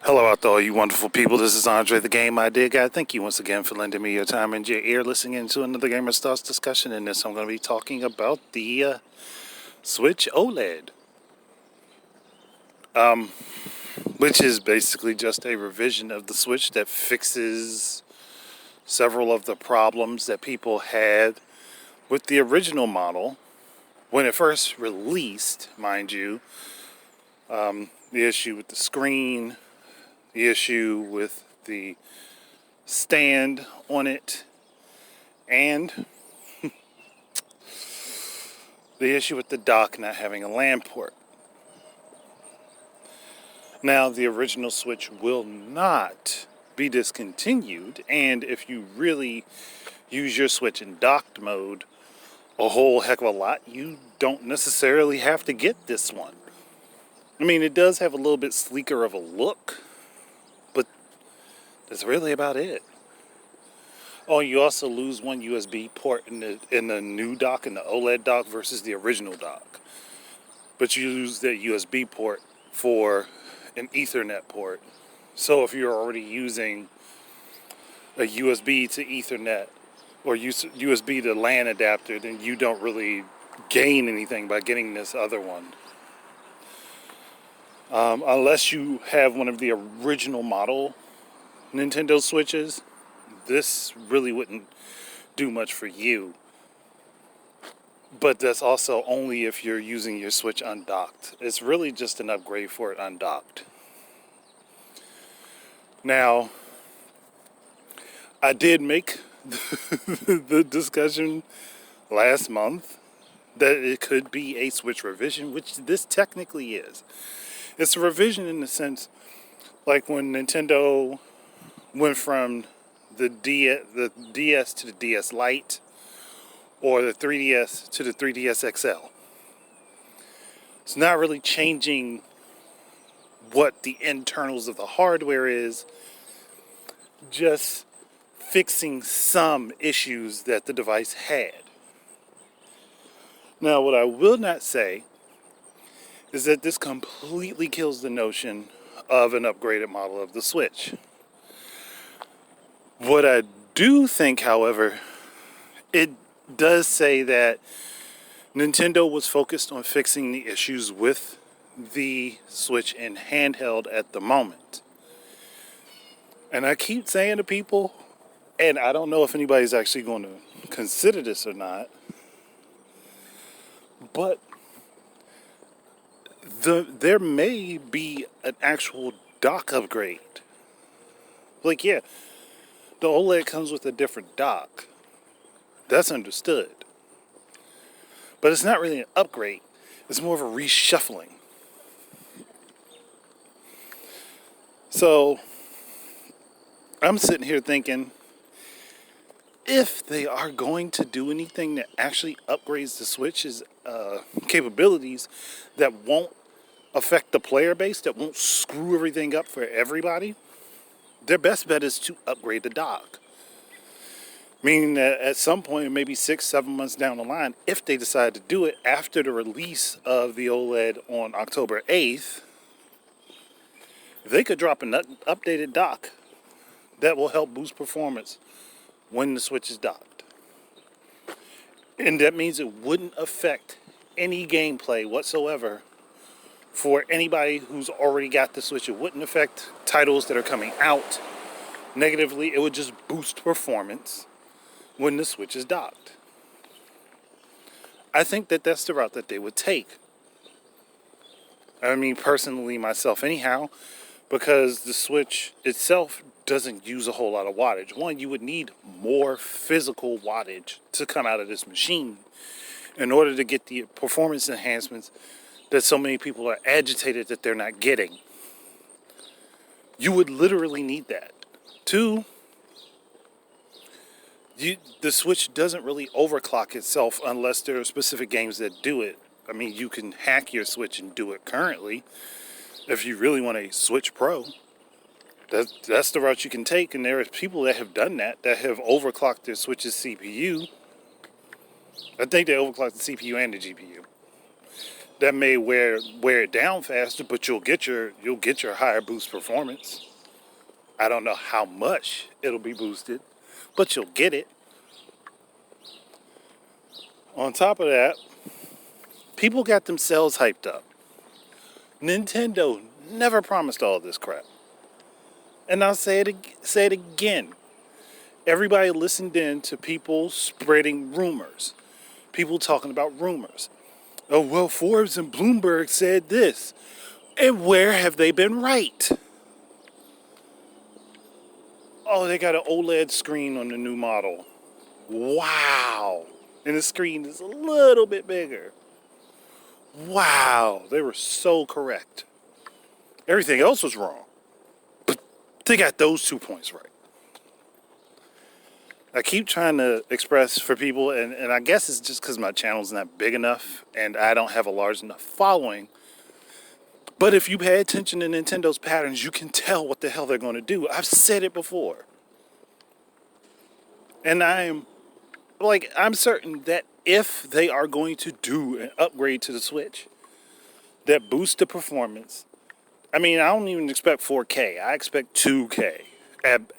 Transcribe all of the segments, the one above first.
Hello out there, all you wonderful people. This is Andre, the Game Idea Guy. Thank you once again for lending me your time and your ear listening into another Gamer Stars discussion. In this, I'm going to be talking about the Switch OLED, which is basically just a revision of the Switch that fixes several of the problems that people had with the original model when it first released, mind you. The issue with the screen, the issue with the stand on it, and the issue with the dock not having a LAN port. Now, the original Switch will not be discontinued, and if you really use your Switch in docked mode a whole heck of a lot, you don't necessarily have to get this one. I mean, it does have a little bit sleeker of a look, but that's really about it. Oh, you also lose one USB port in the new dock, in the OLED dock versus the original dock. But you use that USB port for an Ethernet port. So if you're already using a USB to Ethernet or USB to LAN adapter, then you don't really gain anything by getting this other one. Unless you have one of the original model Nintendo Switches, this really wouldn't do much for you. But that's also only if you're using your Switch undocked. It's really just an upgrade for it undocked. Now, I did make the discussion last month that it could be a Switch revision, which this technically is. It's a revision in the sense, like when Nintendo went from the DS to the DS Lite, or the 3DS to the 3DS XL. It's not really changing what the internals of the hardware is, just fixing some issues that the device had. Now, what I will not say is that this completely kills the notion of an upgraded model of the Switch. What I do think, however, it does say that Nintendo was focused on fixing the issues with the Switch in handheld at the moment. And I keep saying to people, and I don't know if anybody's actually going to consider this or not, but there may be an actual dock upgrade. Like, yeah, the OLED comes with a different dock. That's understood. But it's not really an upgrade. It's more of a reshuffling. So, I'm sitting here thinking, if they are going to do anything that actually upgrades the Switch's capabilities that won't affect the player base, that won't screw everything up for everybody, their best bet is to upgrade the dock. Meaning that at some point, maybe 6-7 months down the line, if they decide to do it after the release of the OLED on October 8th, they could drop an updated dock that will help boost performance when the Switch is docked. And that means it wouldn't affect any gameplay whatsoever for anybody who's already got the Switch. It wouldn't affect titles that are coming out negatively. It would just boost performance when the Switch is docked. I think that that's the route that they would take. I mean, personally, myself anyhow, because the Switch itself doesn't use a whole lot of wattage. One, you would need more physical wattage to come out of this machine in order to get the performance enhancements that so many people are agitated that they're not getting. You would literally need that. Two, the Switch doesn't really overclock itself unless there are specific games that do it. I mean, you can hack your Switch and do it currently if you really want a Switch Pro. That's the route you can take, and there are people that have done that have overclocked their Switch's CPU. I think they overclocked the CPU and the GPU. That may wear it down faster, but you'll get your higher boost performance. I don't know how much it'll be boosted, but you'll get it. On top of that, people got themselves hyped up. Nintendo never promised all this crap. And I'll say it again. Everybody listened in to people spreading rumors. People talking about rumors. Oh, well, Forbes and Bloomberg said this. And where have they been right? Oh, they got an OLED screen on the new model. Wow. And the screen is a little bit bigger. Wow. They were so correct. Everything else was wrong. But they got those 2 points right. I keep trying to express for people, and I guess it's just because my channel's not big enough and I don't have a large enough following. But if you pay attention to Nintendo's patterns, you can tell what the hell they're going to do. I've said it before. And I'm certain that if they are going to do an upgrade to the Switch that boosts the performance, I mean, I don't even expect 4K. I expect 2K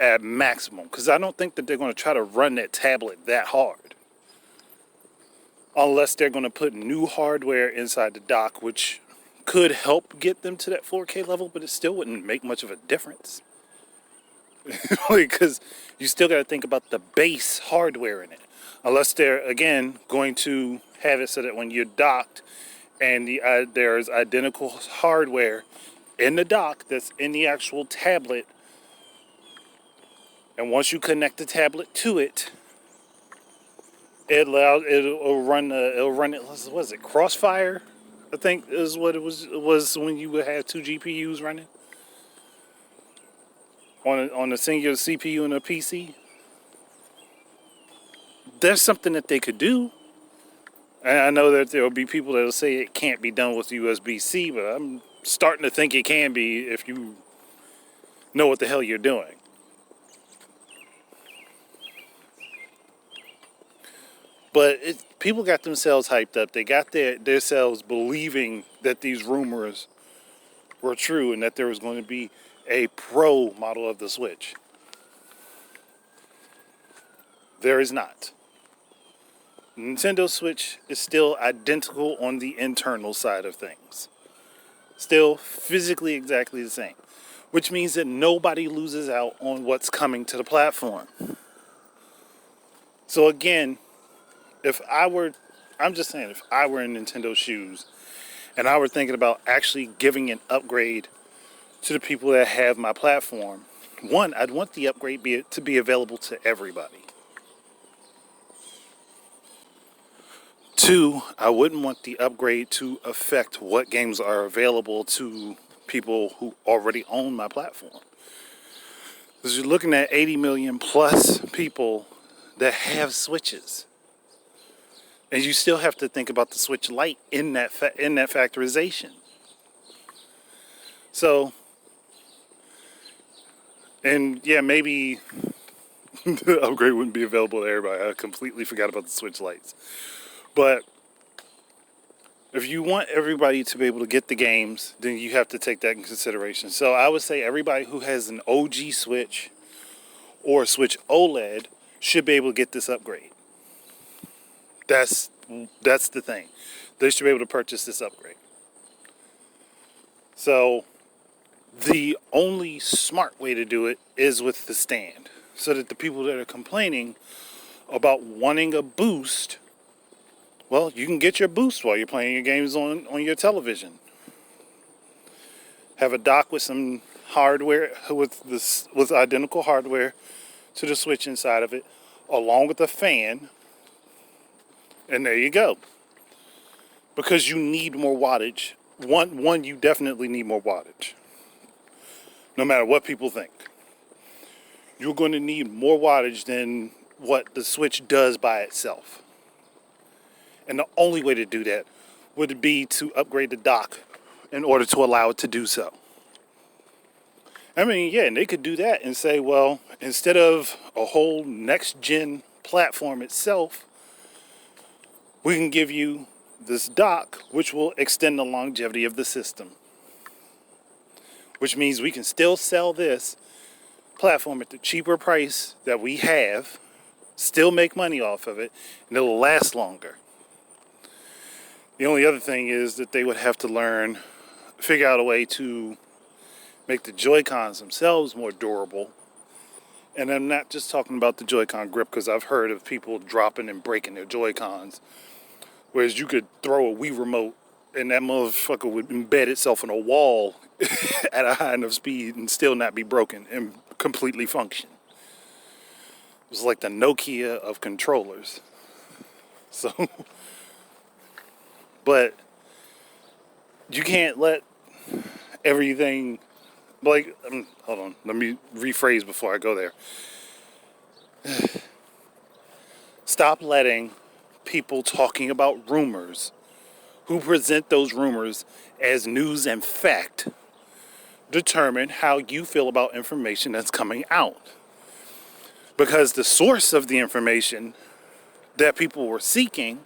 at maximum, because I don't think that they're going to try to run that tablet that hard. Unless they're going to put new hardware inside the dock, which could help get them to that 4K level, but it still wouldn't make much of a difference. Because you still got to think about the base hardware in it. Unless they're, again, going to have it so that when you're docked and there's identical hardware in the dock that's in the actual tablet, and once you connect the tablet to it, it'll run it. What is it? Crossfire, I think is what it was when you would have 2 GPUs running on a singular CPU and a PC. There's something that they could do. And I know that there will be people that will say it can't be done with USB-C, but I'm starting to think it can be if you know what the hell you're doing. But people got themselves hyped up. They got themselves believing that these rumors were true and that there was going to be a pro model of the Switch. There is not. Nintendo Switch is still identical on the internal side of things. Still physically exactly the same. Which means that nobody loses out on what's coming to the platform. So again, if I were in Nintendo's shoes and I were thinking about actually giving an upgrade to the people that have my platform, one, I'd want the upgrade to be available to everybody. Two, I wouldn't want the upgrade to affect what games are available to people who already own my platform. Because you're looking at 80 million plus people that have Switches. And you still have to think about the Switch Lite in that factorization. So, and yeah, maybe the upgrade wouldn't be available to everybody. I completely forgot about the Switch Lites. But if you want everybody to be able to get the games, then you have to take that in consideration. So I would say everybody who has an OG Switch or a Switch OLED should be able to get this upgrade. That's the thing. They should be able to purchase this upgrade. So the only smart way to do it is with the stand. So that the people that are complaining about wanting a boost, well, you can get your boost while you're playing your games on your television. Have a dock with some hardware, with identical hardware to the Switch inside of it, along with a fan, and there you go. Because you need more wattage. One, you definitely need more wattage. No matter what people think. You're going to need more wattage than what the Switch does by itself. And the only way to do that would be to upgrade the dock in order to allow it to do so. I mean, yeah, and they could do that and say, well, instead of a whole next-gen platform itself, we can give you this dock, which will extend the longevity of the system. Which means we can still sell this platform at the cheaper price that we have, still make money off of it, and it'll last longer. The only other thing is that they would have to figure out a way to make the Joy-Cons themselves more durable. And I'm not just talking about the Joy-Con grip, because I've heard of people dropping and breaking their Joy-Cons. Whereas you could throw a Wii remote and that motherfucker would embed itself in a wall at a high enough speed and still not be broken and completely function. It was like the Nokia of controllers. So, but you can't let everything, like, hold on, let me rephrase before I go there. Stop letting people talking about rumors, who present those rumors as news and fact, determine how you feel about information that's coming out. Because the source of the information that people were seeking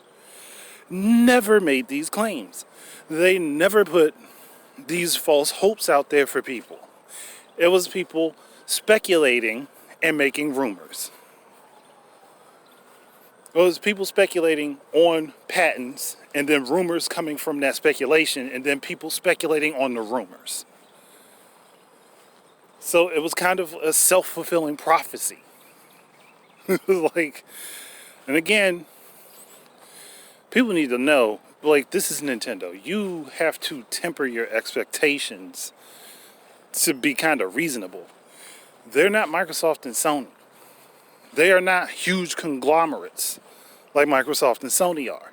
never made these claims. They never put these false hopes out there for people. It was people speculating and making rumors. It was people speculating on patents and then rumors coming from that speculation and then people speculating on the rumors. So it was kind of a self-fulfilling prophecy. Like, and again, people need to know, like, this is Nintendo. You have to temper your expectations to be kind of reasonable. They're not Microsoft and Sony. They are not huge conglomerates like Microsoft and Sony are.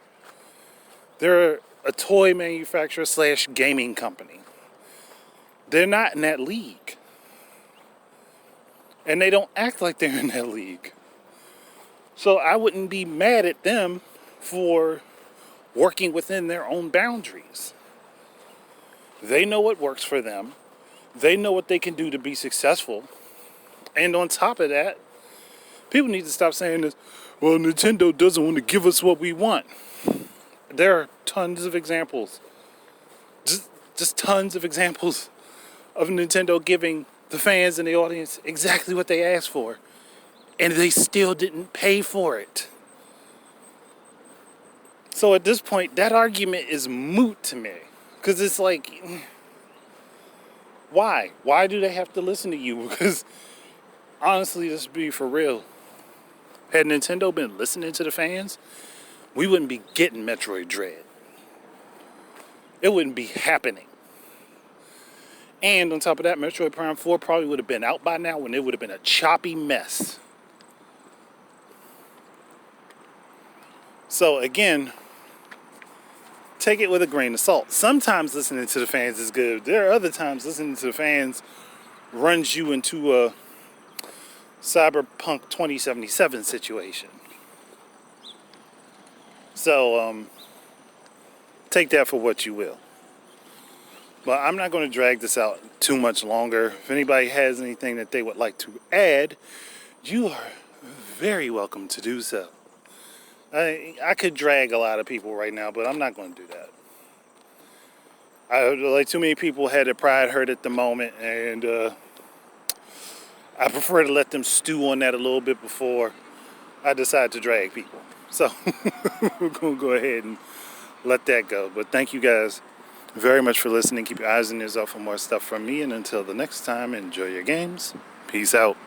They're a toy manufacturer / gaming company. They're not in that league. And they don't act like they're in that league. So I wouldn't be mad at them for working within their own boundaries. They know what works for them. They know what they can do to be successful. And on top of that, people need to stop saying this, well, Nintendo doesn't want to give us what we want. There are tons of examples. Just tons of examples of Nintendo giving the fans and the audience exactly what they asked for. And they still didn't pay for it. So at this point, that argument is moot to me. Because it's like, why? Why do they have to listen to you? Because honestly, let's be for real. Had Nintendo been listening to the fans, we wouldn't be getting Metroid Dread. It wouldn't be happening. And on top of that, Metroid Prime 4 probably would have been out by now when it would have been a choppy mess. So again, take it with a grain of salt. Sometimes listening to the fans is good. There are other times listening to the fans runs you into a Cyberpunk 2077 situation. So, take that for what you will. But I'm not going to drag this out too much longer. If anybody has anything that they would like to add, you are very welcome to do so. I could drag a lot of people right now, but I'm not going to do that. Too many people had their pride hurt at the moment, and I prefer to let them stew on that a little bit before I decide to drag people. So we're going to go ahead and let that go. But thank you guys very much for listening. Keep your eyes and ears out for more stuff from me. And until the next time, enjoy your games. Peace out.